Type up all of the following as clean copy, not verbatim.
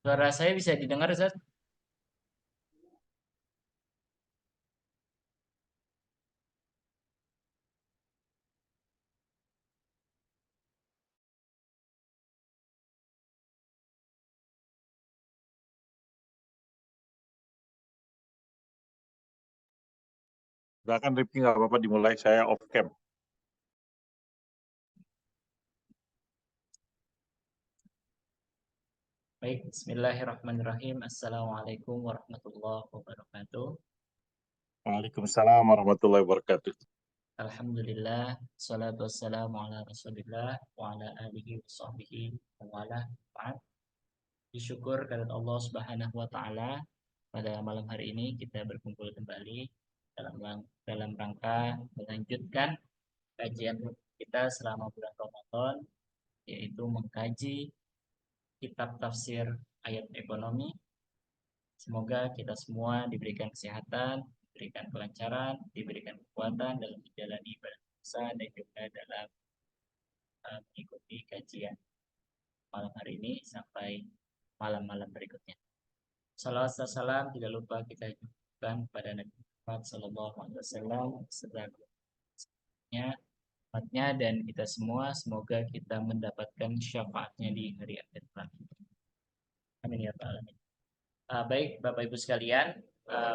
Suara saya bisa didengar, Ustaz? Silakan Rifki, nggak apa-apa dimulai, saya off cam. Baik, bismillahirrahmanirrahim. Assalamualaikum warahmatullahi wabarakatuh. Waalaikumsalam warahmatullahi wabarakatuh. Alhamdulillah, salatu wassalamu ala rasulillah wa ala alihi wa sahbihi wa wala ba'd. Disyukur kepada Allah Subhanahu wa taala, pada malam hari ini kita berkumpul kembali dalam rangka melanjutkan kajian kita selama bulan Ramadan, yaitu mengkaji kitab tafsir ayat ekonomi. Semoga kita semua diberikan kesehatan, diberikan kelancaran, diberikan kekuatan dalam menjalani ibadah puasa dan juga dalam mengikuti kajian malam hari ini sampai malam-malam berikutnya. Salawat dan salam tidak lupa kita junjukkan pada Nabi Muhammad SAW serta umatnya dan kita semua, semoga kita mendapatkan syafaatnya di hari akhir nanti. Amin ya Rabbal alamin. Baik Bapak Ibu sekalian,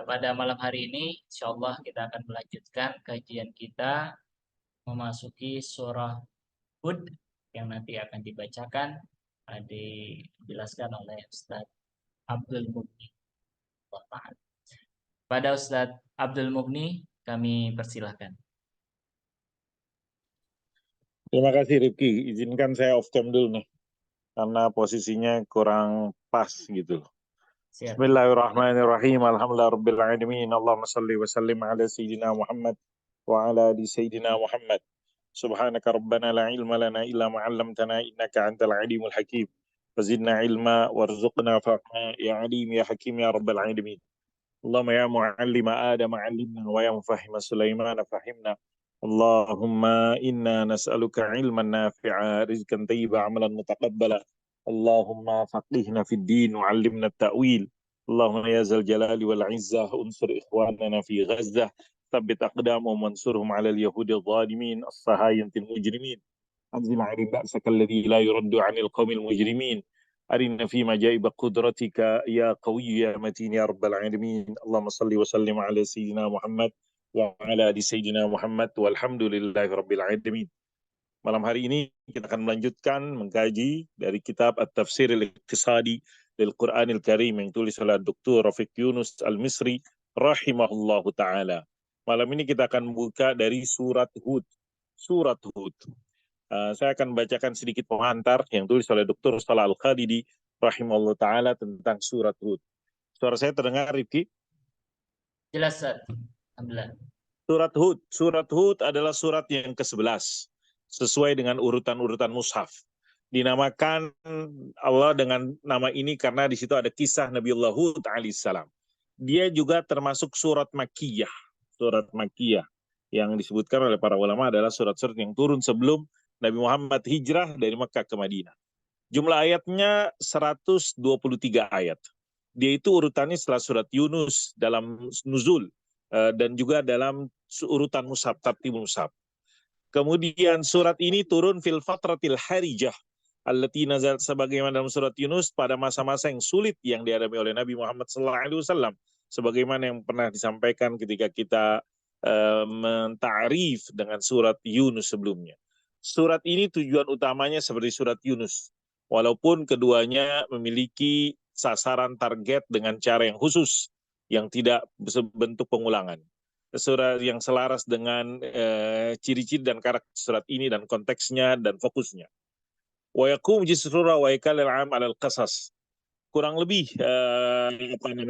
pada malam hari ini insya Allah kita akan melanjutkan kajian kita memasuki surah Hud yang nanti akan dibacakan, dijelaskan oleh Ustaz Abdul Mughni. Pada Ustaz Abdul Mughni kami persilahkan. Terima kasih Rifki, izinkan saya off cam dulu nih, karena posisinya kurang pas gitu. Siap. Bismillahirrahmanirrahim, alhamdulillahirabbil alamin, Allahumma shalli wa sallim ala sayyidina Muhammad wa ala ali sayyidina Muhammad. Subhanaka rabbana la ilma lana illa ma 'allamtana innaka antal alimul hakim. Fazidna ilma warzuqna fahma ya alim ya hakim ya rabbal alamin. Allahumma ya mu'allima Adam 'allimna wa ya mufahhima Sulaiman fahimna. Allahumma inna nas'aluka ilman nafi'a rizqan tayyiba amalan mutaqabbala. Allahumma faqihna fid din wa 'allimna at-ta'wil. Allahumma ya zal jalali wal 'izzah unsur ikhwanana fi Ghazzah. Thabbit aqdamahum wansurhum 'ala al-yahudi adh-dhalimin as-sahayantil mujrimin. أنزل عليهم بأسك الذي لا يرد عن القوم المجرمين أرنا في مجائب قدرتك يا قوي يا متين يا رب العالمين اللهم صل وسلم على سيدنا محمد وعلى آل سيدنا Muhammad walhamdulillahi rabbil alamin. Malam hari ini kita akan melanjutkan mengkaji dari kitab At-Tafsir Al-Iqtisadi lil Qur'anil Karim yang ditulis oleh Dr. Rafiq Yunus Al-Misri rahimahullahu taala. Malam ini kita akan membuka dari surat Hud. Surat Hud. Saya akan bacakan sedikit pengantar yang tulis oleh Dr. Salah Al-Khadidi rahimahullah ta'ala tentang surat Hud. Suara saya terdengar, Rifki? Jelas, Ustaz. Alhamdulillah. Surat Hud. Surat Hud adalah surat yang ke-11 sesuai dengan urutan-urutan mushaf. Dinamakan Allah dengan nama ini karena di situ ada kisah Nabiullah Hud alaihissalam. Dia juga termasuk surat Makkiyah. Surat Makkiyah yang disebutkan oleh para ulama adalah surat-surat yang turun sebelum Nabi Muhammad hijrah dari Mekah ke Madinah. Jumlah ayatnya 123 ayat. Dia itu urutannya setelah surat Yunus dalam nuzul dan juga dalam urutan mushaf, tartibul mushaf. Kemudian surat ini turun fil fatratil harijah allati nazalat sebagaimana dalam surat Yunus pada masa-masa yang sulit yang dihadapi oleh Nabi Muhammad SAW, sebagaimana yang pernah disampaikan ketika kita mentarif dengan surat Yunus sebelumnya. Surat ini tujuan utamanya seperti surat Yunus, walaupun keduanya memiliki sasaran target dengan cara yang khusus, yang tidak bentuk pengulangan. Surat yang selaras dengan ciri-ciri dan karakter surat ini dan konteksnya dan fokusnya. Wa yakum jisrura wa yakalil am alal qasas. Kurang lebih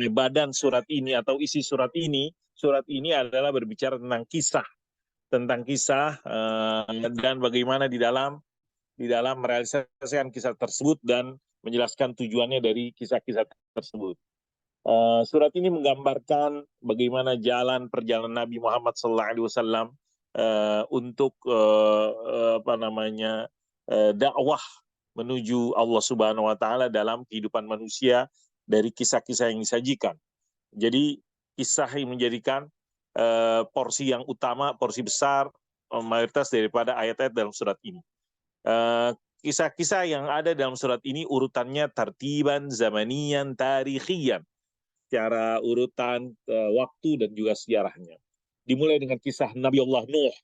badan surat ini atau isi surat ini adalah berbicara tentang kisah dan bagaimana di dalam merealisasikan kisah tersebut dan menjelaskan tujuannya dari kisah-kisah tersebut. Surat ini menggambarkan bagaimana perjalanan Nabi Muhammad SAW untuk dakwah, menuju Allah Subhanahu wa taala dalam kehidupan manusia dari kisah-kisah yang disajikan. Jadi kisah yang menjadikan porsi yang utama, porsi besar, mayoritas daripada ayat-ayat dalam surat ini. Kisah-kisah yang ada dalam surat ini urutannya tartiban, zamanian, tarikhian, secara urutan waktu dan juga sejarahnya. Dimulai dengan kisah Nabi Allah Nuh,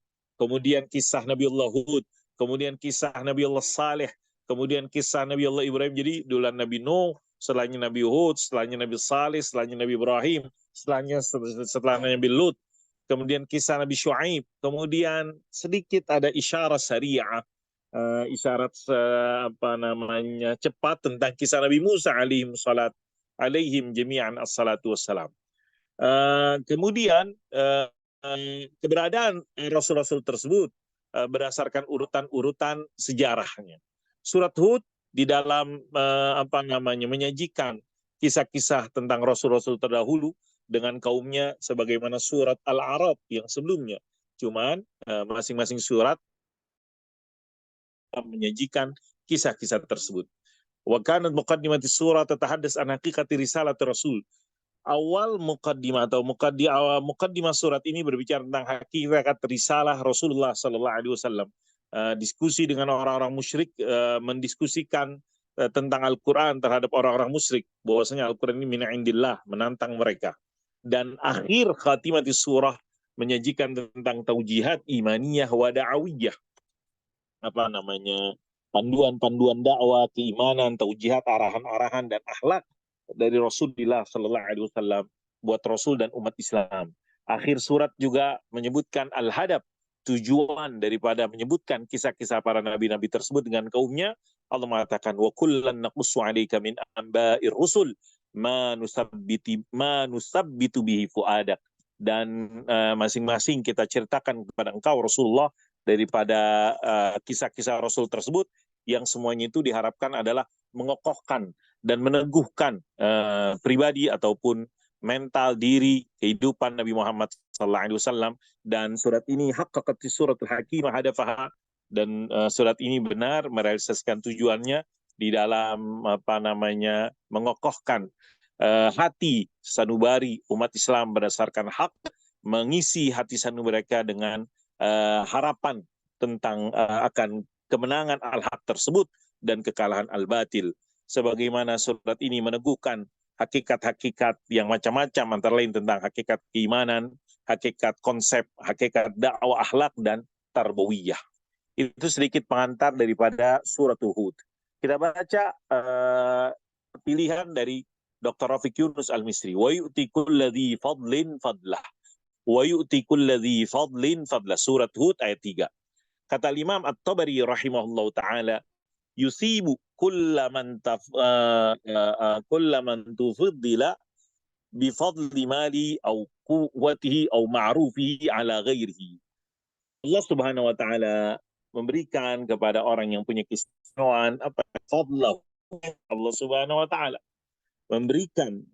kemudian kisah Nabi Allah Hud, kemudian kisah Nabi Allah Saleh, kemudian kisah Nabi Allah Ibrahim. Jadi duluan Nabi Nuh, setelahnya Nabi Hud, setelahnya Nabi Saleh, setelahnya Nabi Ibrahim, setelahnya Nabi Lut, kemudian kisah Nabi Shu'aib, kemudian sedikit ada isyarat syariah, isyarat cepat tentang kisah Nabi Musa alaihim jami'an assalatu wassalam. Kemudian keberadaan rasul-rasul tersebut berdasarkan urutan-urutan sejarahnya. Surat Hud di dalam menyajikan kisah-kisah tentang rasul-rasul terdahulu dengan kaumnya sebagaimana surat Al-A'raf yang sebelumnya. Cuman masing-masing surat menyajikan kisah-kisah tersebut. Wa kanat muqaddimati surah tatahaddas an haqiqati risalat Rasul. Awal muqaddimah atau muqaddimah surat ini berbicara tentang hakikat risalah Rasulullah sallallahu alaihi wasallam. Diskusi dengan orang-orang musyrik, mendiskusikan tentang Al-Qur'an terhadap orang-orang musyrik, bahwasanya Al-Qur'an ini min indillah, menantang mereka. Dan akhir khatimati surah menyajikan tentang taujihat imaniyah wa da'awiyah, panduan-panduan dakwah, keimanan, taujihat, arahan-arahan dan akhlak dari Rasulullah Sallallahu Alaihi Wasallam buat Rasul dan umat Islam. Akhir surat juga menyebutkan al-hadab, tujuan daripada menyebutkan kisah-kisah para nabi-nabi tersebut dengan kaumnya. Allah mengatakan wa kullan naqussu 'alaika min anba'ir rusul ma nusabbitu bihi fuadak. Dan masing-masing kita ceritakan kepada engkau Rasulullah daripada kisah-kisah Rasul tersebut, yang semuanya itu diharapkan adalah mengokohkan dan meneguhkan pribadi ataupun mental diri kehidupan Nabi Muhammad SAW. Dan surat ini haqqaqat suratul hakimah hadafaha, dan surat ini benar merealisasikan tujuannya di dalam mengokohkan hati sanubari umat Islam berdasarkan hak, mengisi hati sanubari mereka dengan harapan tentang akan kemenangan al-haq tersebut dan kekalahan al-batil. Sebagaimana surat ini meneguhkan hakikat-hakikat yang macam-macam, antara lain tentang hakikat keimanan, hakikat konsep, hakikat dakwah akhlak dan tarbawiyah. Itu sedikit pengantar daripada surat Hud. Kita baca pilihan dari Dr. Rafiq Yunus Al-Misri. Wa yu'ti kulladhi fadlin fadlah. Wa yu'ti kulladhi fadlin fadlah. Surat Hud ayat 3. Kata Imam At-Tabari rahimahullah ta'ala, yusibu kullaman tufaddila bifadli mali au quwwatihi au ma'rufihi ala ghairihi. Allah Subhanahu wa ta'ala memberikan kepada orang yang punya keistimewaan fadlah. Allah Subhanahu wa ta'ala memberikan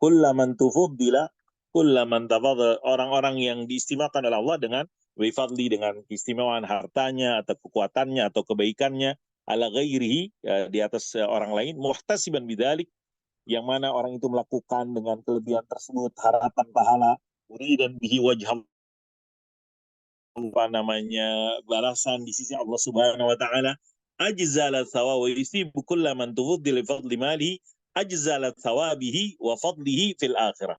kullaman tufaddila, kullaman tafadhal, orang-orang yang diistimewakan oleh Allah dengan bifadli, dengan keistimewaan hartanya atau kekuatannya atau kebaikannya, ala ghairihi, di atas orang lain, muhtasiban bidzalik, yang mana orang itu melakukan dengan kelebihan tersebut harapan pahala, uridan bihi wajh balasan di sisi Allah Subhanahu wa taala, ajzala thawabi wa yusibu kullaman tufaddila bifadli malihi ajzala thawabihi wa fadlihi fil akhirah.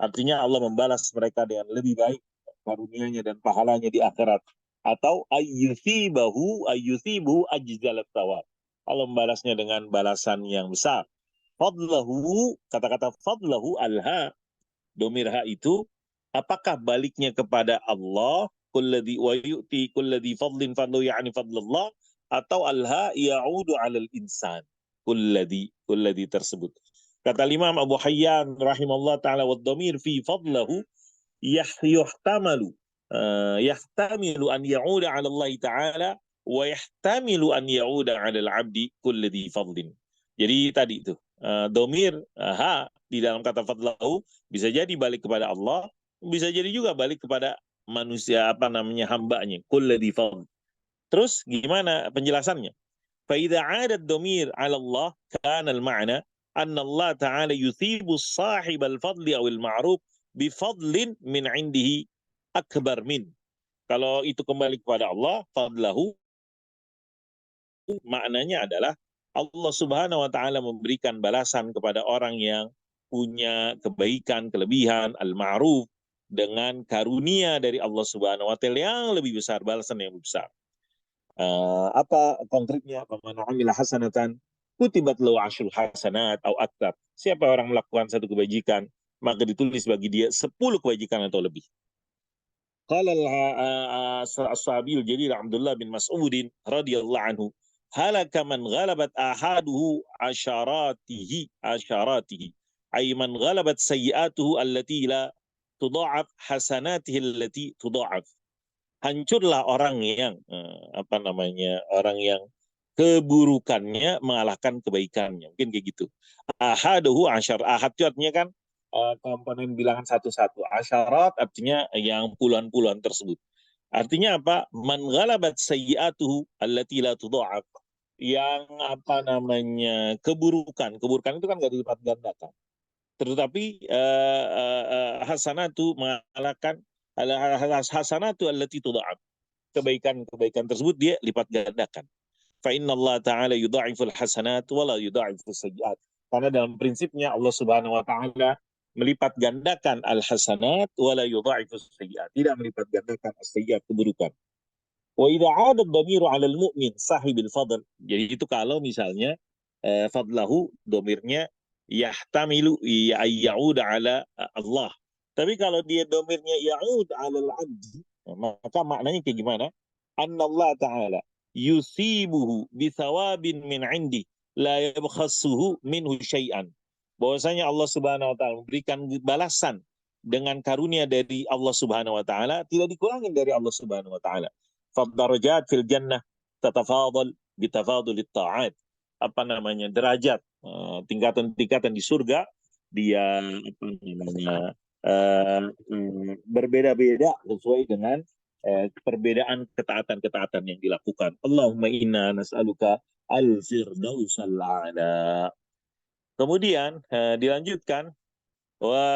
Artinya Allah membalas mereka dengan lebih baik karunia-Nya dan pahalanya di akhirat. Atau ayyusibu ajzalat thawab. Allah membalasnya dengan balasan yang besar. Fadlahu, kata-kata fadlahu alha, domir ha itu, apakah baliknya kepada Allah, kulladhi wa yu'ti kulladhi fadlin fadlu ya'ni fadlullah, atau alha ya'udu 'alal insan. Kulladhi tersebut. Kata Imam Abu Hayyan rahimahullah ta'ala, wa dhamir fi fadlahu yahtamilu an ya'uda 'ala Allah ta'ala wa yahtamilu an ya'uda 'ala al-'abdi kulladhi fadlin. Jadi tadi itu dhamir ha di dalam kata fadlahu bisa jadi balik kepada Allah, bisa jadi juga balik kepada manusia hambanya, kulladhi fadl. Terus gimana penjelasannya? فإذا عاد الضمير على الله كان المعنى أن الله تعالى يثيب صاحب الفضل أو المعروف بفضل من عنده أكبر منه. Kalau itu kembali kepada Allah, fadlahu, maknanya adalah Allah Subhanahu wa taala memberikan balasan kepada orang yang punya kebaikan, kelebihan, al-ma'ruf, dengan karunia dari Allah Subhanahu wa taala yang lebih besar, balasan yang lebih besar. Apa konkretnya? Faman amila hasanatan kutibat lahu asyru hasanat atau aktar. Siapa orang melakukan satu kebajikan, maka ditulis bagi dia 10 kebajikan atau lebih. Qala as-sahabiul jalil Abdullah bin Mas'ud radhiyallahu anhu, halaka man ghalabat ahaduhu asharatihi ay man ghalabat sayyi'atuhu allati la tudha'af hasanatihi allati tudha'af. Hancurlah orang yang orang yang keburukannya mengalahkan kebaikannya, mungkin kayak gitu. Ahaduhu asyar, ahad itu artinya kan komponen bilangan satu-satu, asyarat artinya yang puluhan-puluhan tersebut. Artinya apa? Man ghalabat sayyi'atuhu allati la tudha'af, yang keburukan itu kan nggak dilipat gandakan, tetapi hasanatu mengalahkan hasanatu allati tudha'af, kebaikan tersebut dia lipat gandakan. Fa inna Allah Ta'ala yudha'iful hasanat wa la yudha'ifus sayyi'at. Karena dalam prinsipnya Allah Subhanahu wa taala melipat gandakan al-hasanat wa la yudha'ifus sayyi'at, tidak melipat gandakan as-sayyi'at, keburukan. Wa idza 'ada ad-dhamiru 'ala al-mu'min sahibil fadl. Jadi itu kalau misalnya fadlahu domirnya yahtamilu ya'uda 'ala Allah. Tapi kalau dia domirnya ya'ud 'ala al-'abd, maka maknanya kayak gimana? Anna Allah Ta'ala yusibuhu bithawabin min 'indi la yabkhassuhu minhu syai'an. Bahwasanya Allah Subhanahu wa taala memberikan balasan dengan karunia dari Allah Subhanahu wa taala, tidak dikurangin dari Allah Subhanahu wa taala. Faddarajat fil jannah tatafadhal bitafadhulit ta'at. Derajat, tingkatan-tingkatan di surga dia berbeda-beda sesuai dengan perbedaan ketaatan-ketaatan yang dilakukan. Allahumma inna nas'aluka al-firdausal a'la. Kemudian dilanjutkan,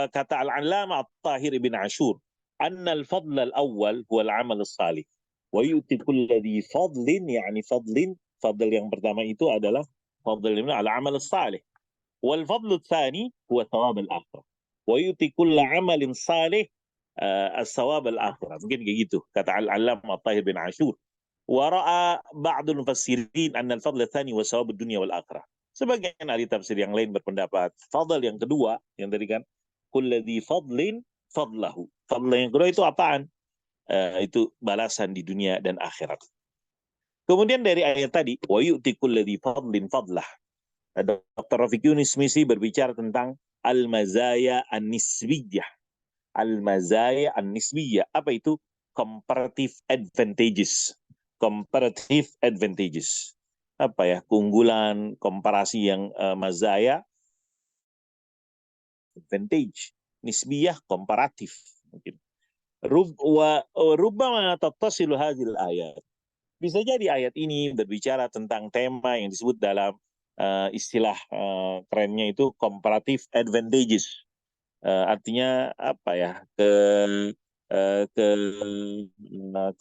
kata Al-Allamah At-Tahir bin Ashur, anna al-fadl al-awwal huwa al-amal as-salih wa yu'ti kulli dhi fadlin, yani fadl yang pertama itu adalah fadl al-amal as-salih, wal fadl ats-tsani huwa thawab al-akhirah wa yu'ti kulli amalin salih as-thawab al-akhirah. Mungkin kayak gitu kata Al-Allamah At-Tahir bin Ashur. Wa ra'a ba'dul mufassirin anna al-fadl ats-tsani huwa thawab ad-dunya wal akhirah. Sebagian ahli tafsir yang lain berpendapat fadl yang kedua, yang tadi kan kulladzi fadlin fadlahu. Fadl yang kedua itu apaan? Itu balasan di dunia dan akhirat. Kemudian dari ayat tadi, wa yu'ti kulladzi fadlin fadlah. Dr. Rafiq Yunus Misi berbicara tentang al-mazaya an-nisbiyah. Al-mazaya an-nisbiyah. Apa itu? Comparative advantages. Comparative advantages. Keunggulan, komparasi yang mazaya, advantage, nisbiyah, komparatif. Mungkin. Rubbama tattasilu hadhil ayat. Bisa jadi ayat ini berbicara tentang tema yang disebut dalam istilah kerennya itu comparative advantages. Artinya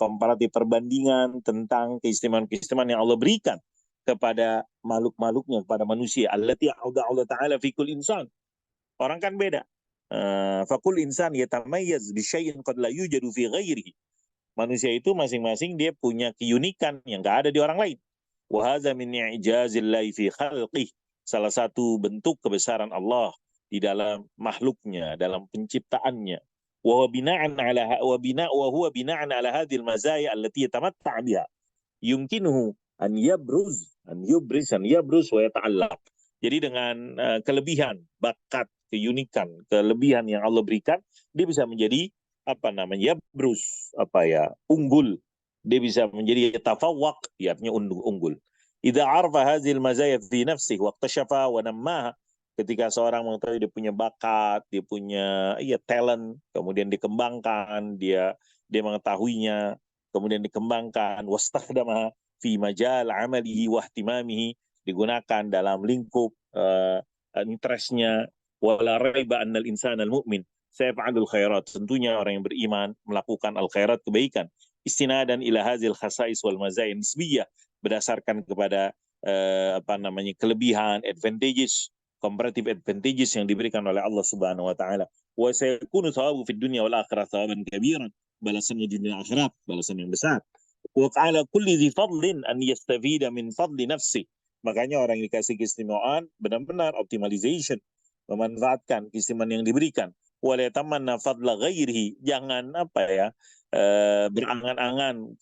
komparatif, perbandingan tentang keistimewaan-keistimewaan yang Allah berikan kepada makhluk-makhluknya, kepada manusia. Allati a'udha Allah Ta'ala fi kulli insan. Orang kan beda. Fakul insan yatamayyaz bi syai'in qad la yujadu fi ghairihi. Manusia itu masing-masing dia punya keunikan yang enggak ada di orang lain. Wa hadza min i'jazillahi fi khalqih. Salah satu bentuk kebesaran Allah di dalam makhluknya, dalam penciptaannya. Wa huwa bina'an ala hadhil mazaya allati yatamatta' biha. Yumkinuhu an yabruz wa yata'allaq. Jadi dengan kelebihan, bakat, keunikan, kelebihan yang Allah berikan, dia bisa menjadi yabruz, unggul. Dia bisa menjadi tafawwaq, artinya unggul. Idza arfa hadhil mazaya fi nafsihi wa iktashafa wa nammaha. Ketika seorang mengetahui dia punya bakat, dia punya talent, kemudian dikembangkan, dia mengetahuinya, kemudian dikembangkan, wastakhdamaha fi majal amalihi wa ihtimamihi, digunakan dalam lingkup interestnya. Wala raiba annal insana al-mu'min sayaf'alul khairat, tentunya orang yang beriman melakukan al-khairat, kebaikan, istinadan ila hazil khasais wal mazaya nisbiyah, berdasarkan kepada kelebihan, advantages, comparative advantages yang diberikan oleh Allah Subhanahu wa taala. Wa sayakunu thawabu fid dunya wal akhirah thawaban kabiran, balasannya di dunia akhirat balasan yang besar. Wa ala kulli dhi fadlin an yastafida min fadli nafsi, makanya orang yang dikasih keistimewaan benar-benar optimization, memanfaatkan keistimewaan yang diberikan. Wala yatamanna fadla ghairihi, jangan berangan-angan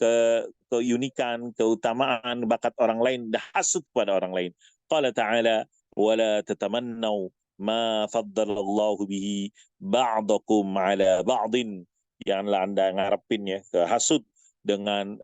keunikan, keutamaan, bakat orang lain, dah hasut kepada orang lain. Qala ta'ala wala tatamannau ma faddalallahu bihi ba'dakum ala ba'din, janganlah Anda ngarepin ya hasut dengan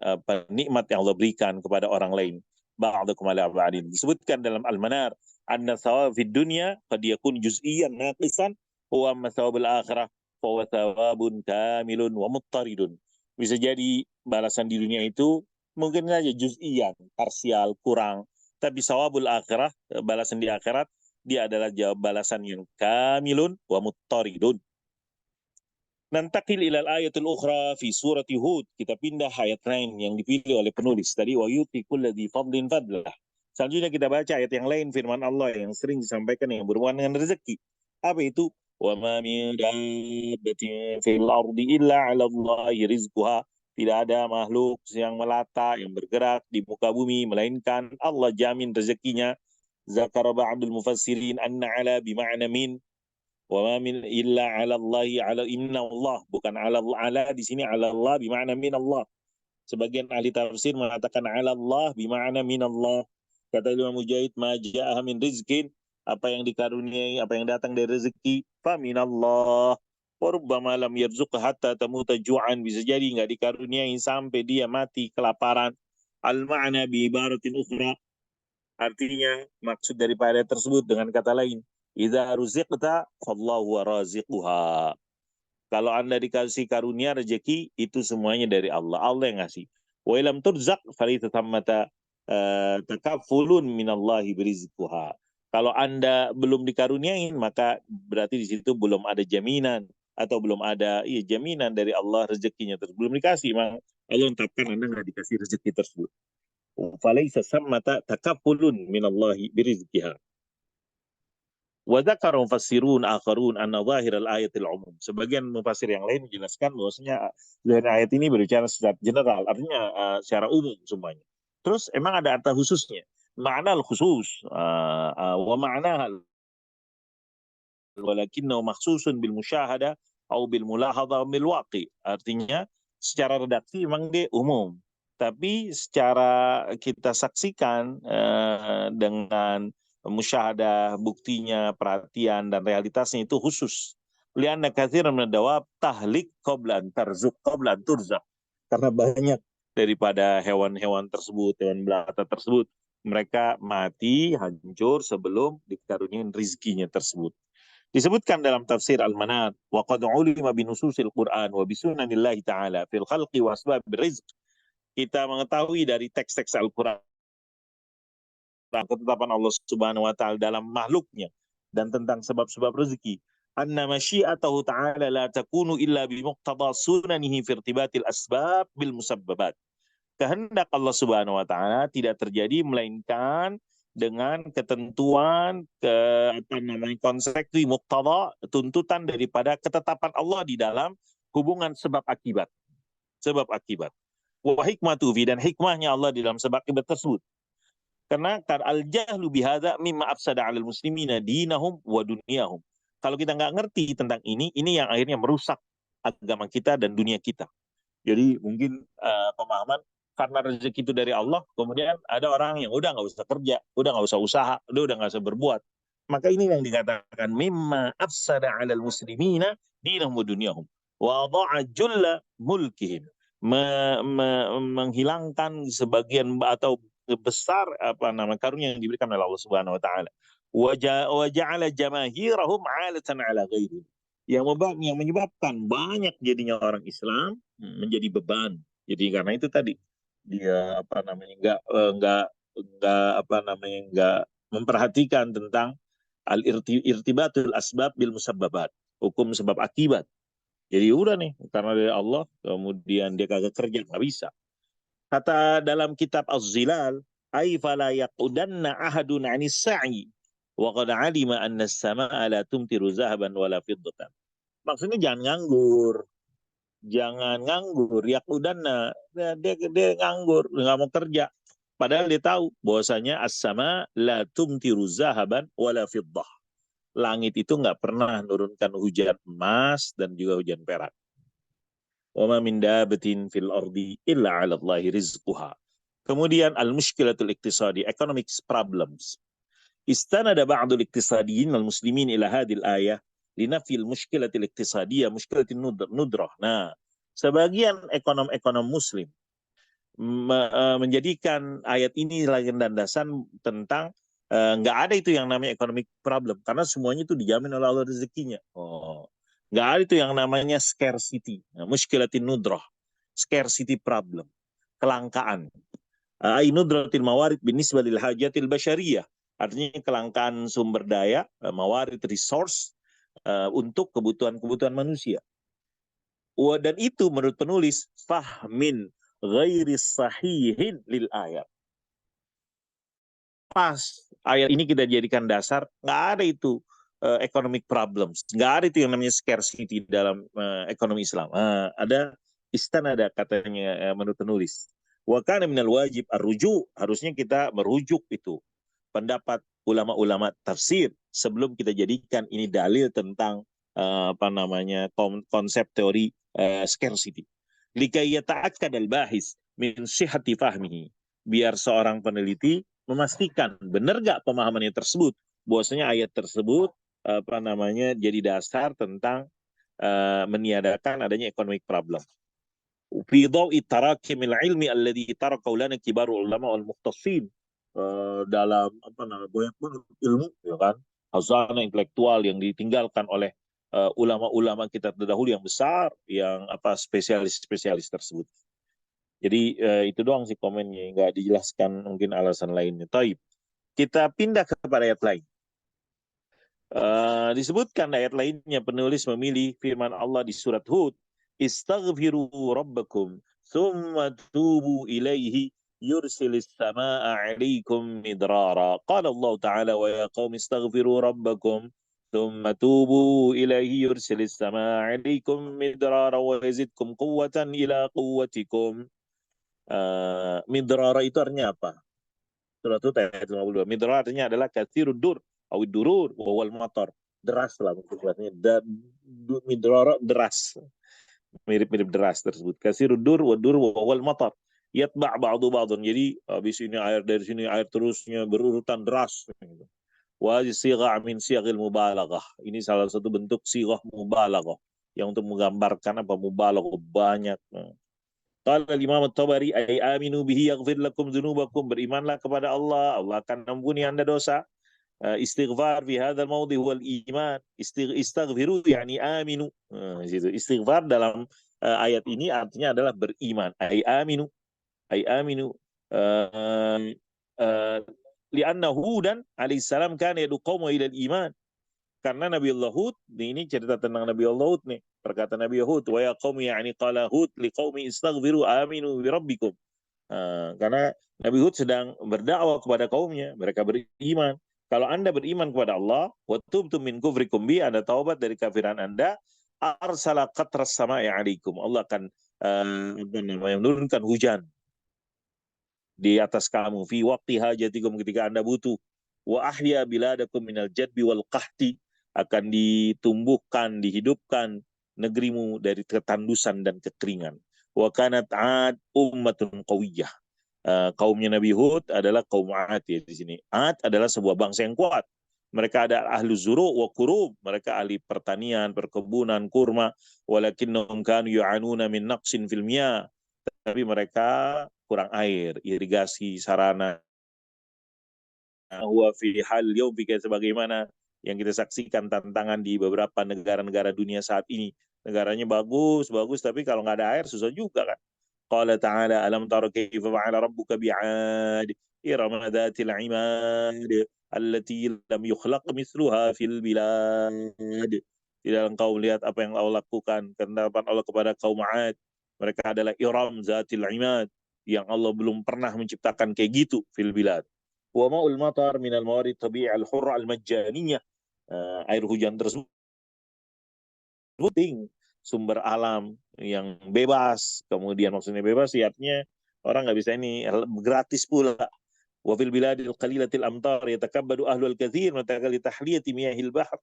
nikmat yang Allah berikan kepada orang lain. Ba'dakum ala ba'din, disebutkan dalam Al-Manar anna thawab fid dunya qad yakun juz'iyan naqisan wa amma thawabul akhirah fa huwa thawabun kamilun wa muttaridun. Bisa jadi balasan di dunia itu mungkin saja juz'iyan, parsial, kurang, tapi thawabul akhirah, balasan di akhirat, dia adalah balasan yang kamilun wa muttaridun. Nantakil ilal ayatul ukhra fi surati Hud, kita pindah ayat lain yang dipilih oleh penulis tadi, wa yuti kulladzi fadlin fadlah. Selanjutnya kita baca ayat yang lain, firman Allah yang sering disampaikan yang berhubungan dengan rezeki. Apa itu? Wa ma min dabbatin fil ardi illa 'ala Allahi rizquha, tidak ada makhluk yang melata, yang bergerak di muka bumi melainkan Allah jamin rezekinya. Zakara ba'dul mufassirin anna 'ala bima'na min, wa ma min illa 'ala Allahi 'ala inna Allah, bukan 'ala Allah di sini, 'ala Allah bima'na min Allah. Sebagian ahli tafsir mengatakan 'ala Allah bima'na min Allah. Kata Imam Mujahid, ma jaa'a min rizqin, apa yang dikaruniai, apa yang datang dari rezeki, fa minallah. Wa rubbama lam yarzuqha hatta tamuta ju'an, bisa jadi enggak dikaruniai sampai dia mati kelaparan. Al-ma'na bi ibaratin ukhra, artinya maksud daripada tersebut dengan kata lain, idza ruziqta fallahu raziquha, kalau Anda dikasih karunia rezeki, itu semuanya dari Allah. Allah yang ngasih. Wa ilam turzaq falita tammata takafulun minallahi birizquha. Kalau Anda belum dikaruniain, maka berarti di situ belum ada jaminan atau belum ada jaminan dari Allah rezekinya tersebut. Belum dikasih, memang Allah tetapkan Anda nggak dikasih rezeki tersebut. Falaisa sammata takafulun minallahi birizqiha. Wa dzakara mufassirun akharun anna zahiral ayatil umum. Sebagian mufassir yang lain menjelaskan bahwasanya zahir ayat ini berbicara secara general, artinya secara umum semuanya. Terus emang ada arti khususnya. Ma'na al-khusus wa ma'na walakinnahu makhsusun bil musyahada atau bil mulahadha bil waqi. Artinya secara redaksi memang dia umum, tapi secara kita saksikan dengan musyahadah, buktinya, perhatian dan realitasnya itu khusus. Lianna katsiran min dawab tahlik qabla an tarzuk qabla an turzaq. Karena banyak daripada hewan-hewan tersebut, hewan melata tersebut, mereka mati, hancur sebelum dikaruniai rezekinya tersebut. Disebutkan dalam tafsir Al-Manar, wa qad ulima bi nususil Qur'an wa bi sunanillahi ta'ala fil khalqi wa asbabil rizq. Kita mengetahui dari teks-teks Al-Qur'an ketetapan Allah Subhanahu wa taala dalam makhluknya dan tentang sebab-sebab rezeki. Anna masyiatahu ta'ala la takunu illa bi muqtada sunanihi fi irtibatil asbab bil musabbabat. Kehendak Allah Subhanahu wa taala tidak terjadi melainkan dengan ketentuan konsekuensi muqtada, tuntutan daripada ketetapan Allah di dalam hubungan sebab akibat. Sebab akibat. Wa hikmatu fi, dan hikmahnya Allah di dalam sebab akibat tersebut. Karena al-jahlu bihadza mimma afsada 'alal muslimina dinahum wa dunyahum. Kalau kita nggak ngerti tentang ini yang akhirnya merusak agama kita dan dunia kita. Jadi mungkin pemahaman karena rezeki itu dari Allah, kemudian ada orang yang udah nggak usah kerja, udah nggak usah usaha, udah nggak usah berbuat. Maka ini yang dikatakan mimma afsada 'alal muslimina dinahum wa dunyahum wa dha'a julla mulkihim. Menghilangkan sebagian atau besar karunia yang diberikan oleh Allah Subhanahu wa taala. Wa ja'ala jamaahirahum 'alatan 'ala ghairi. Yang menyebabkan banyak jadinya orang Islam menjadi beban. Jadi karena itu tadi dia apa namanya nggak memperhatikan tentang irtibatul asbab bil musabbabat, hukum sebab akibat. Jadi udah nih karena dari Allah kemudian dia kagak kerja nggak bisa. Kata dalam kitab Az-Zilal, ai fala yaqudanna ahadun 'anis sa'i wa qad 'alima anna as-samaa'a la tumtiru zahaban wala fiddatan. Maksudnya jangan nganggur, jangan nganggur. Yaqudanna dia nganggur, nggak mau kerja. Padahal dia tahu bahwasanya as-sama la tumtiru zahaban wala fiddah. Langit itu nggak pernah menurunkan hujan emas dan juga hujan perak. Wa ma min dabatin fil ardi illa 'ala Allahi rizquha. Kemudian al-mushkilatul iktisadi, economic problems. Istanada ba'dul iktisadiyin wal muslimin ila hadil ayah linafil mushkilatil iktisadiyah mushkilatin nudrah. Nah, sebagian ekonom-ekonom muslim menjadikan ayat ini landasan tentang nggak ada itu yang namanya economic problem karena semuanya itu dijamin oleh Allah rezekinya. Oh, nggak ada itu yang namanya scarcity, nah, mushkilatin nudrah, scarcity problem, kelangkaan. Ai nudratil mawarid binisbah lil hajatil basyariyah. Artinya kelangkaan sumber daya, mawarid resource untuk kebutuhan-kebutuhan manusia. Dan itu menurut penulis fahmin ghairi sahihin lil ayat. Pas ayat ini kita jadikan dasar, nggak ada itu economic problems, nggak ada itu yang namanya scarcity dalam ekonomi Islam. Ada ada katanya menurut penulis. Wa kana minal wajib arruju, harusnya kita merujuk itu pendapat ulama-ulama tafsir sebelum kita jadikan ini dalil tentang konsep teori scarcity. Likai yata'akkad al-bahis min sihhati fahmihi. Biar seorang peneliti memastikan benar nggak pemahamannya tersebut, bahwasanya ayat tersebut jadi dasar tentang meniadakan adanya economic problem. Fi dhawi tarakimil ilmi alladhi tarakau lana kibarul ulama wal mukhtasin, dalam banyak ilmu ya kan, hazana intelektual yang ditinggalkan oleh ulama-ulama kita terdahulu yang besar, yang spesialis-spesialis tersebut. Jadi itu doang sih komennya, nggak dijelaskan mungkin alasan lainnya. Taib. Kita pindah kepada ayat lain. Disebutkan ayat lainnya penulis memilih firman Allah di surat Hud, istaghfiru rabbakum thumma tubu ilaihi yursilis samaa 'alaikum midrara. Qala Allah Ta'ala wa ya qaumi istaghfiru rabbakum thumma tubu ilaihi yursilis samaa 'alaikum midrara wa yazidkum quwwatan ila quwwatikum. Midrara itu artinya apa? Surat Hud ayat 52. Midrara artinya adalah katsirud dur, awid durur, wawal motor. Deras lah mungkin artinya. Midrara deras. Mirip-mirip deras tersebut. Katsirud dur, wadur, wawal motor. Yatba' ba'du ba'dun. Jadi habis ini air dari sini air terusnya berurutan deras. Wa sigha min sighil mubalaghah. Ini salah satu bentuk sighah mubalaghah yang untuk menggambarkan mubalaghah banyak. Qala Imam At-Tabari ay aminu bihi yaghfir lakum dzunubakum, berimanlah kepada Allah, Allah akan ampuni Anda dosa. Istighfar fi hadzal mawdhi huwal iman. Istaghfiru yani aminu. Situ istighfar dalam ayat ini artinya adalah beriman. Ay aminu li'anna Hudan alaihissalam kana yad'u qauma ila iman. Karena Nabi Allah Hud, ini cerita tentang Nabi Allah Hud nih. Perkataan Nabi Hud, wa ya qaumi yani qala Hud li qaumi istaghfiru aminu bi rabbikum. Karena Nabi Hud sedang berdakwah kepada kaumnya, mereka beriman. Kalau Anda beriman kepada Allah, wa tubtum min kufrikum bi, Anda taubat dari kafiran Anda, arsala qatras sama'i 'alaikum. Allah akan menurunkan hujan di atas kamu fi waqti hajatikum, ketika Anda butuh. Wa ahya biladakum minal jadbi wal qahti, akan ditumbuhkan, dihidupkan negerimu dari ketandusan dan kekeringan. Wa kanat 'ad ummatun qawiyah. Kaumnya Nabi Hud adalah kaum 'Ad ya di sini. 'Ad adalah sebuah bangsa yang kuat. Mereka ada ahlu zuru' wa qurub, mereka ahli pertanian, perkebunan, kurma. Walakinnahum kanu yu'anuna min naqsin fil miyah. Tapi mereka kurang air, irigasi, sarana. Huwa fi hal yaum, sebagaimana yang kita saksikan tantangan di beberapa negara-negara dunia saat ini. Negaranya bagus, bagus, tapi kalau nggak ada air susah juga kan. Qala ta'ala alam tara kaifa fa'ala rabbuka bi'ad iram dhatil 'imad allati lam yukhlaq mithluha fil bilad. Tidak engkau melihat apa yang Allah lakukan ketetapan Allah kepada kaum 'Ad. Mereka adalah iram zatil 'imad yang Allah belum pernah menciptakan kayak gitu fil bilad. Wa ma'ul matar minal mawarid tabi'i al-hurra al-majjaniyah. Air hujan tersebut penting, sumber alam yang bebas. Kemudian maksudnya bebas ya artinya orang nggak bisa ini gratis pula. Wa fil biladil qalilatil amtar yatakabbadu ahlul katsir mata li tahliyati miyahil bahr.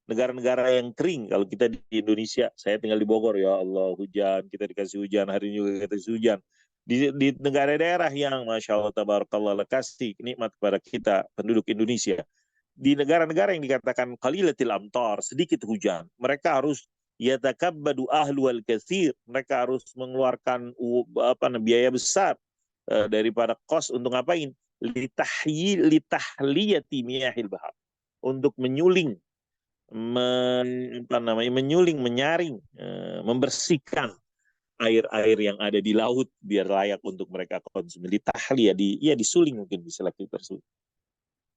Negara-negara yang kering, kalau kita di Indonesia, saya tinggal di Bogor, ya Allah hujan, kita dikasih hujan, hari ini juga kita dikasih hujan. Di negara daerah yang Masya Allah tabarakallah kasih nikmat kepada kita penduduk Indonesia, di negara-negara yang dikatakan qalilatil amtar, sedikit hujan, mereka harus yatakabbadu ahlu al-katsir, mereka harus mengeluarkan biaya besar daripada kos untuk ngapain? Litahliyati miyahil bahar, untuk menyuling menyuling, menyaring, membersihkan air-air yang ada di laut biar layak untuk mereka konsumsi. Ditahliyah, disuling mungkin bisa lagi tersebut.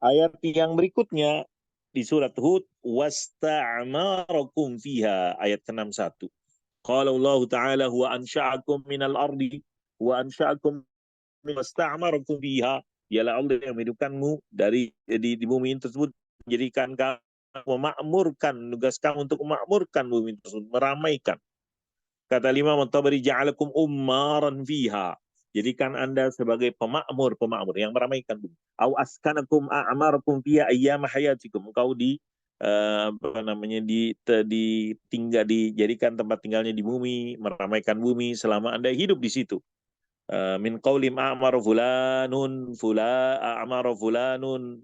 Ayat yang berikutnya di surat Hud, wasta'amarakum fiha, ayat ke-61. Qala Allah Ta'ala huwa ansha'akum minal ardi wa ansha'akum wasta'amarakum fiha. Ialah Allah yang menghidupkanmu dari di bumi tersebut, menjadikan kamu memakmurkan, tugas kamu untuk memakmurkan bumi tersebut, meramaikan. Kata Imam At-Tabari, ja'alakum ummaran fiha. Jadikan Anda sebagai pemakmur yang meramaikan bumi. Au askanakum a'marakum fiha ayyama hayatikum. Engkau dijadikan tempat tinggalnya di bumi, meramaikan bumi selama Anda hidup di situ. Min qawlim a'mara fulanun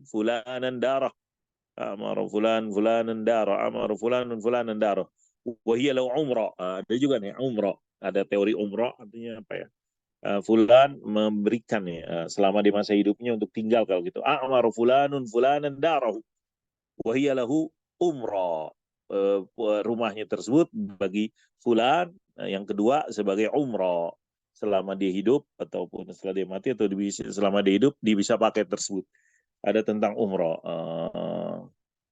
fulanan darah. Amar fulanan darah, amar fulanan darah. Wahia lau umrah. Ada juga nih umrah. Ada teori umrah artinya apa ya? Fulan memberikan ya selama di masa hidupnya untuk tinggal kalau gitu. Amar fulanan darah. Wahia lahu umrah. Rumahnya tersebut bagi fulan. Yang kedua sebagai umrah. Selama dia hidup ataupun setelah dia mati atau selama dia hidup dia bisa pakai tersebut. Ada tentang umrah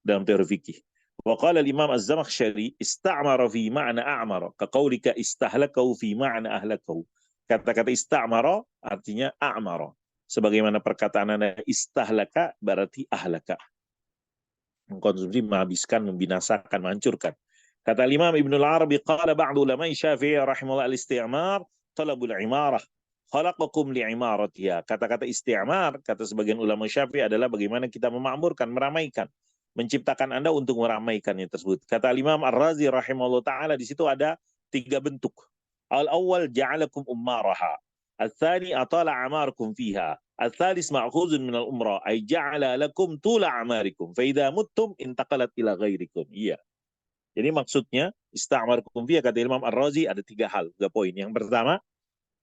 dalam teori fikih. Wa qala al-Imam Az-Zamakhsyari ista'mara fi ma'na a'mara ka qaulika istahlakahu fi ma'na ahlakahu. Kata-kata ista'mara artinya a'mara. Sebagaimana perkataan Anda istahlaka berarti ahlaka. Mengkonsumsi, menghabiskan, membinasakan, menghancurkan. Kata Imam Ibnu Al-Arabi qala ba'du ulama Syafi'i rahimahullah al-isti'mar talabul imarah. Khalaqakum li'imaratiha. Kata-kata isti'mar, kata sebagian ulama Syafi'i adalah bagaimana kita memakmurkan, meramaikan, menciptakan Anda untuk meramaikannya tersebut. Kata Imam Ar-Razi rahimahullah taala di situ ada 3 bentuk. Al-awwal ja'alakum ummaraha. Al-thani atala amarkum fiha. Al-thalis ma'khuzun minal umrah ay ja'ala lakum tula amarikum fa idza muttum intaqalat ila ghairikum. Iya. Jadi maksudnya ista'markum fiha kata Imam Ar-Razi ada 3 hal, 3 poin. Yang pertama,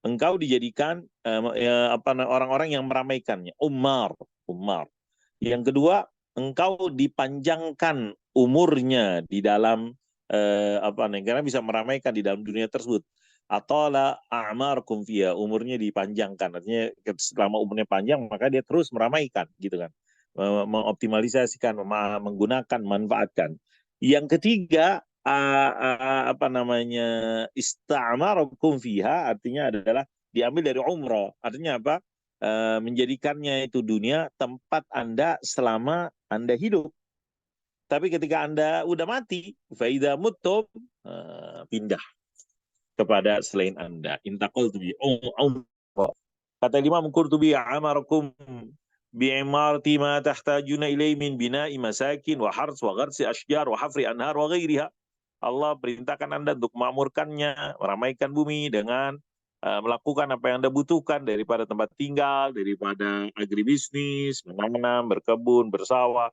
engkau dijadikan orang-orang yang meramaikannya, ummar. Yang kedua, engkau dipanjangkan umurnya di dalam karena bisa meramaikan di dalam dunia tersebut. Atala a'markum fiha, umurnya dipanjangkan. Artinya selama umurnya panjang maka dia terus meramaikan gitu kan. Mengoptimalisasikan, menggunakan, manfaatkan. Yang ketiga, ista'marakum fiha artinya adalah diambil dari umrah. Artinya apa? Menjadikannya itu dunia tempat Anda selama Anda hidup. Tapi ketika Anda udah mati, faida muttum, pindah kepada selain Anda. Intaqaltu bi umrah. Kata Imam Qurtubi, amarakum bi'imarati ma tahtajuna ilai min bina'i masakin wa hars wa gharsi ashjar wa hafri anhar wa ghairiha. Allah perintahkan Anda untuk memakmurkannya, meramaikan bumi dengan melakukan apa yang Anda butuhkan daripada tempat tinggal, daripada agribisnis, menanam, berkebun, bersawah,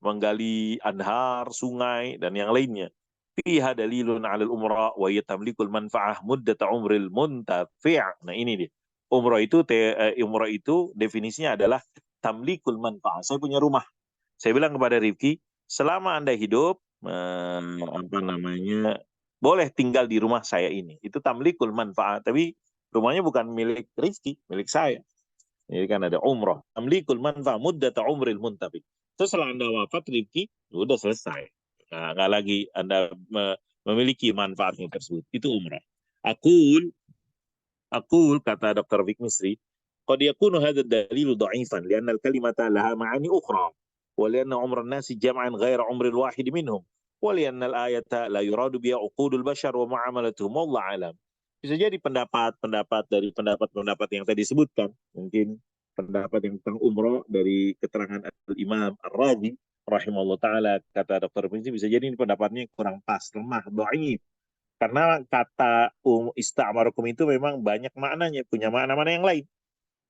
menggali anhar, sungai, dan yang lainnya. Fiha dalilun 'alal umrah wa yatamlikul manfa'ah muddata umril muntafi'. Nah ini dia. Umrah itu definisinya adalah tamlikul manfa'ah. Saya punya rumah. Saya bilang kepada Rifki, selama Anda hidup boleh tinggal di rumah saya ini. Itu tamlikul manfaat, tapi rumahnya bukan milik Rizki, milik saya. Jadi kan ada umroh. Tamlikul manfaat muddata umril muntafi. Setelah Anda wafat, Rizki, udah selesai. Nah, nggak lagi Anda memiliki manfaatnya tersebut. Itu umrah. Aku kata Dr. Vic Misri, قد يكون هذا الدليل ضعيفا لأن الكلمة لها معاني أخرى ولأن عمر الناس جمعا غير عمر الواحد منهم ولأن الآية لا يراد بها عقود البشر ومعاملتهم والله أعلم. Bisa jadi pendapat dari pendapat yang tadi disebutkan, mungkin pendapat yang tentang umroh dari keterangan Al-Imam Ar-Razi rahimahullah taala, kata Dr. Misri, bisa jadi ini pendapatnya kurang pas, lemah, dhaif. Karena kata istamarakum itu memang banyak maknanya, punya makna-makna yang lain.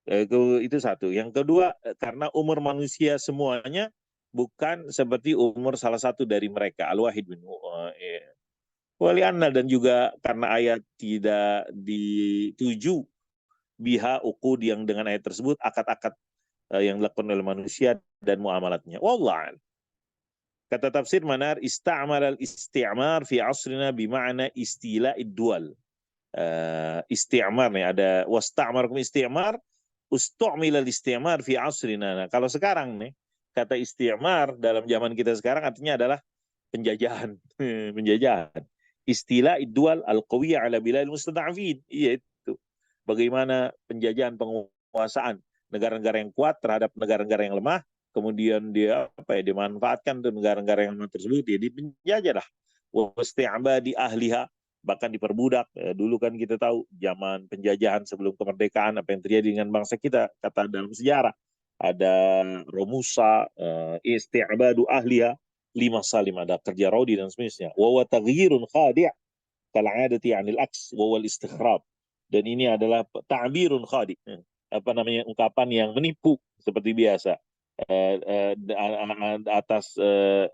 Itu satu. Yang kedua, karena umur manusia semuanya bukan seperti umur salah satu dari mereka. Al-Wahid bin Walianna, dan juga karena ayat tidak dituju biha uqud yang dengan ayat tersebut akad-akad yang dilakukan oleh manusia dan muamalatnya. Wallah. Kata tafsir Manar, ista'mal al-isti'mar fi asrina bima'na istila'id dual. Isti'mar nih, ada wasta'markum isti'mar, ustu'mil al-isti'mar fi asrina. Nah, kalau sekarang nih, kata isti'mar dalam zaman kita sekarang artinya adalah penjajahan. Penjajahan. Istilah dual al-qawiyya ala bilal mustada'afin. Iya itu. Bagaimana penjajahan, penguasaan negara-negara yang kuat terhadap negara-negara yang lemah, kemudian dia dimanfaatkan untuk negara-negara yang lemah tersebut, ya dipenjajah lah. Wasti'abadi ahliha, bahkan diperbudak. Dulu kan kita tahu zaman penjajahan sebelum kemerdekaan apa yang terjadi dengan bangsa kita, kata dalam sejarah ada Romusa, isti'abadu ahliha, lima salim, ada kerja rodi dan semisnya. Wa taghyirun khadi' kal'adati 'anil aks wa wal istikhrab. Dan ini adalah ta'birun khadi', apa namanya, ungkapan yang menipu seperti biasa atas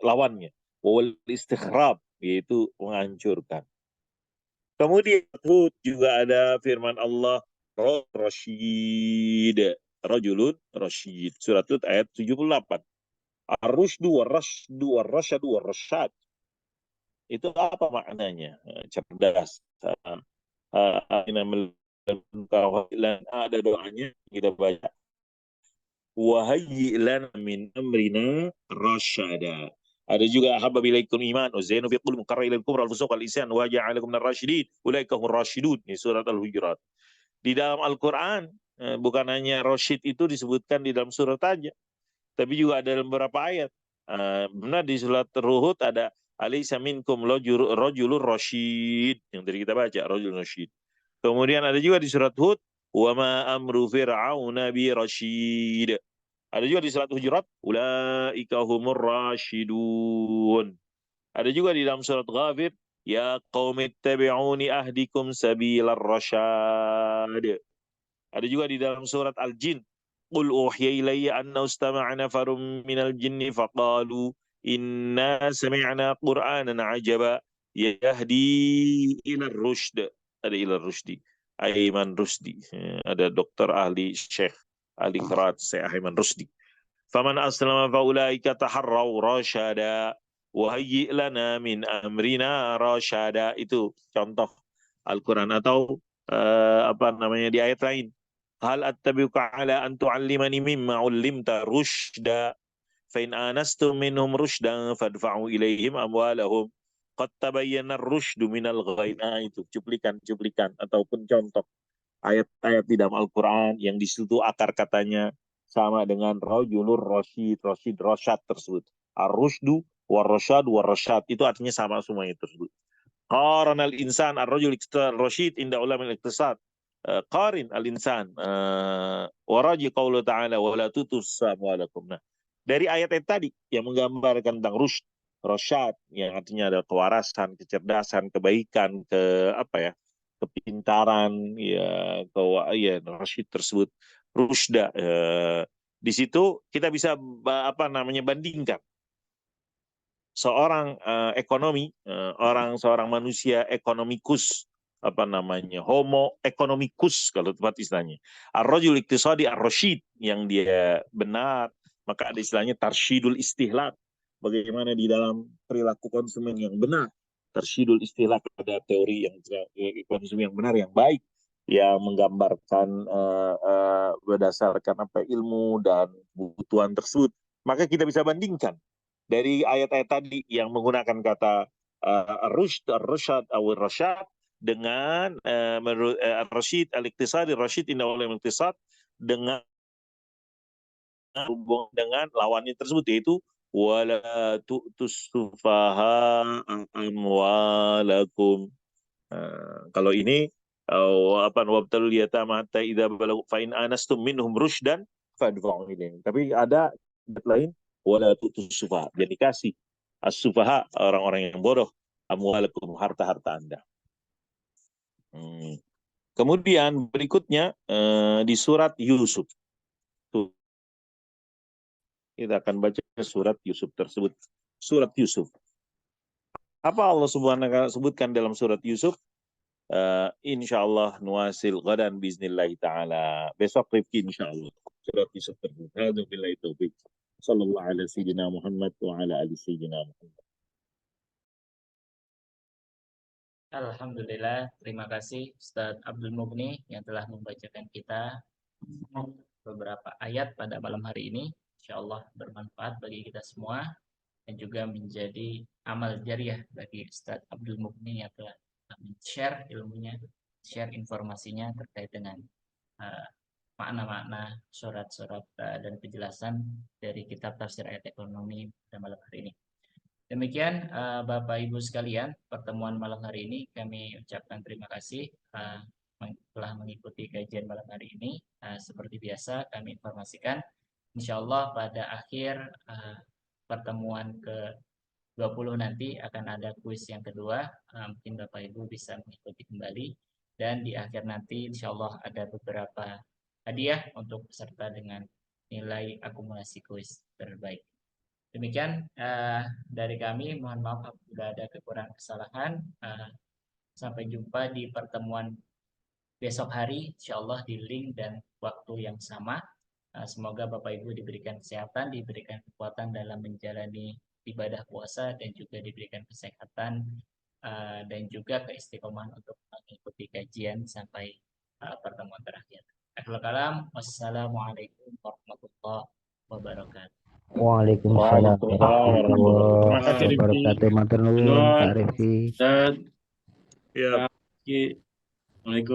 lawannya. Wa wal istikhrab, yaitu menghancurkan. Kemudian juga ada firman Allah Rasyid, Rajulun Rasyid, surat Hud ayat 78. Ar-rusydu war-rasydu war-rasyadu war-rasyad. Itu apa maknanya? Cerdas. Ada doanya kita baca. Wahayyi lana min amrina rasyada. Ada juga habba bilaikum iman wa zainu fi qulubikum karra ilal kufra wal fusuq wal isyan wa ja'alakum minar rasyidin ulaika humur rasyidun. Ini surat Al-Hujurat. Di dalam Al-Qur'an bukan hanya rasyid itu disebutkan di dalam surat aja, tapi juga ada dalam beberapa ayat. Benar di surat Ruhud ada alaysa minkum rajulur rasyid yang tadi kita baca, rajulun rasyid. Kemudian ada juga di surat Hud wa ma amru fir'auna bi rasyid. Ada juga di surat Hujurat ulaika humur rasyidun. Ada juga di dalam surat Ghafir ya qaumi ittabi'uni ahdikum sabilar rasyad. Ada juga di dalam surat Al-Jin qul uhiya ilayya anna istama'a nafarun minal jinni faqalu inna sami'na qur'anan ajaba yahdi ila rusyd. Ada ila rusdi. Aiman Rusdi. Ada dokter ahli syekh ahli qiraat Syekh Aiman Rusdi. Faman aslama faulaika taharraw rasyada wa hayyi lana min amrina rasyada. Itu contoh Al-Qur'an. Atau apa namanya di ayat lain, hal attabi'uka ala an tu'allimani mimma 'ullimta rusyda fa in anastum minhum rusydan fadfa'u ilaihim amwalahum qad tabayyana ar-rusydu minal ghayy. Itu cuplikan ataupun contoh ayat-ayat di dalam Al-Qur'an yang di situ akar katanya sama dengan rajulur rasyid, rasyad tersebut. Ar-rusydu war-rasyad war-rasyad itu artinya sama semuanya tersebut. Qaran al-insan ar-rajul rasyid inda ulama al-iqtisad. Qarin al-insan waraji qaulu ta'ala wa la tutus amwalakum. Nah, dari ayat-ayat tadi yang menggambarkan tentang rusyd, rasyad yang artinya ada kewarasan, kecerdasan, kebaikan, kepintaran, ya rasyid tersebut, rusda. Di situ kita bisa bandingkan seorang seorang manusia ekonomikus, homo economicus kalau tepat istilahnya. Ar-rajul iktisadi ar-rasyid yang dia benar, maka ada istilahnya tarsyidul istihlak. Bagaimana di dalam perilaku konsumen yang benar. tersidul istilah pada teori yang ekonomi yang benar yang baik yang menggambarkan berdasarkan apa ilmu dan kebutuhan tersebut, maka kita bisa bandingkan dari ayat-ayat tadi yang menggunakan kata rushd, ar-rusyad, atau rasyad dengan ar-rasyid, al-iqtisad, ar-rasyid inna wal iqtisad dengan hubungan dengan lawannya tersebut, yaitu wala tu'tus sufaha amwalakum. Kalau ini apa wabtalul yatama hatta idza balagu fa in anastum minhum rusydan fadfa'u ilaihim. Tapi ada ayat lain wala tu'tus sufaha. Jadi kasih as-sufaha orang-orang yang bodoh amwalakum harta-harta Anda. Kemudian berikutnya di surat Yusuf. Tuh, kita akan baca surat Yusuf tersebut. Surat Yusuf. Apa Allah Subhanahu wa taala sebutkan dalam surat Yusuf? Insyaallah nuasil gadan biiznillahi taala. Besok rifki insyaallah. Surat Yusuf tersebut. Hadza billahi taufiq. Sallallahu ala sayyidina Muhammad wa ala ali sayyidina Muhammad. Alhamdulillah, terima kasih Ustadz Abdul Mughni yang telah membacakan kita beberapa ayat pada malam hari ini. Insya Allah bermanfaat bagi kita semua dan juga menjadi amal jariah bagi Ustadz Abdul Mughni yang telah share ilmunya, share informasinya terkait dengan makna-makna surat-surat dan penjelasan dari kitab tafsir ayat ekonomi pada malam hari ini. Demikian Bapak Ibu sekalian, pertemuan malam hari ini kami ucapkan terima kasih telah mengikuti kajian malam hari ini. Seperti biasa kami informasikan, insya Allah pada akhir pertemuan ke-20 nanti akan ada kuis yang kedua. Mungkin Bapak Ibu bisa mengikuti kembali. Dan di akhir nanti insya Allah ada beberapa hadiah untuk peserta dengan nilai akumulasi kuis terbaik. Demikian dari kami, mohon maaf apabila ada kekurangan kesalahan. Sampai jumpa di pertemuan besok hari, insya Allah di link dan waktu yang sama. Semoga Bapak Ibu diberikan kesehatan, diberikan kekuatan dalam menjalani ibadah puasa, dan juga diberikan kesehatan dan juga keistiqomahan untuk mengikuti kajian sampai pertemuan terakhir. Akhirul kalam, wassalamualaikum warahmatullahi wabarakatuh. Waalaikumsalam warahmatullahi Terima kasih Rifki. wabarakatuh. Matur nuwun Pak Rifki. Ya. Waalaikumsalam.